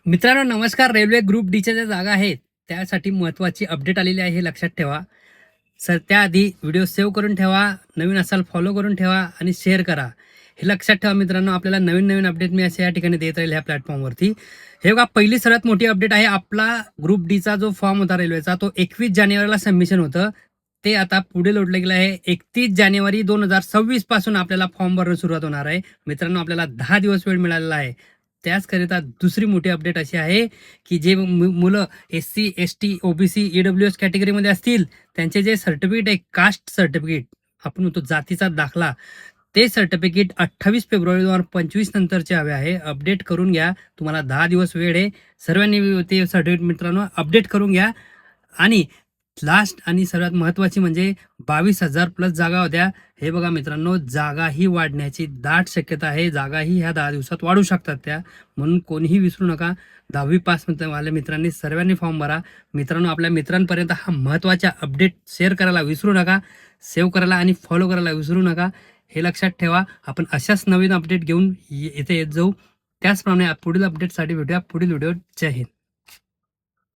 मित्रांनो नमस्कार. Railway group डीच्या ज्या जागा आहेत त्यासाठी महत्त्वाची अपडेट आलेली आहे हे लक्षात ठेवा. सर त्याआधी व्हिडिओ सेव्ह करून ठेवा, नवीन असाल फॉलो करून ठेवा आणि शेअर करा. हे लक्षात ठेवा मित्रांनो, आपल्याला नवीन नवीन अपडेट मी असे या ठिकाणी देत राहील ह्या प्लॅटफॉर्मवरती. हे बघा, पहिली सर्वात मोठी अपडेट आहे. आपला ग्रुप डीचा जो फॉर्म होता रेल्वेचा तो 21 जानेवारीला सबमिशन होतं. ते आता पुढे लोटलं गेलं आहे. 31 जानेवारी 2026 पासून आपल्याला फॉर्म भरणं सुरुवात होणार आहे. मित्रांनो आपल्याला 10 दिवस वेळ मिळालेला आहे. त्याचकरिता दुसरी मोठी अपडेट अशी आहे की जे मुलं SC, ST, OBC, EWS कॅटेगरीमध्ये असतील त्यांचे जे सर्टिफिकेट आहे, कास्ट सर्टिफिकेट आपण म्हणतो जातीचा दाखला, ते सर्टिफिकेट 28 फेब्रुवारी 2025 नंतरचे हवे आहे. अपडेट करून घ्या. तुम्हाला 10 दिवस वेळ आहे. सर्वांनी ते सर्टिफिकेट मित्रांनो अपडेट करून घ्या. आणि लास्ट आणि सर्वात महत्त्वाची म्हणजे 22,000 प्लस जागा होत्या. हे बघा मित्रांनो, जागाही वाढण्याची दाट शक्यता आहे. जागाही ह्या 10 दिवसात वाढू शकतात त्या. म्हणून कोणीही विसरू नका. 10वी पास वाल्या मित्रांनी सर्वांनी फॉर्म भरा. मित्रांनो आपल्या मित्रांपर्यंत हा महत्त्वाचा अपडेट शेअर करायला विसरू नका. सेव्ह करायला आणि फॉलो करायला विसरू नका. हे लक्षात ठेवा. आपण अशाच नवीन अपडेट घेऊन इथे येत जाऊ. त्याचप्रमाणे पुढील अपडेटसाठी भेटूया पुढील व्हिडिओ. जय हिंद.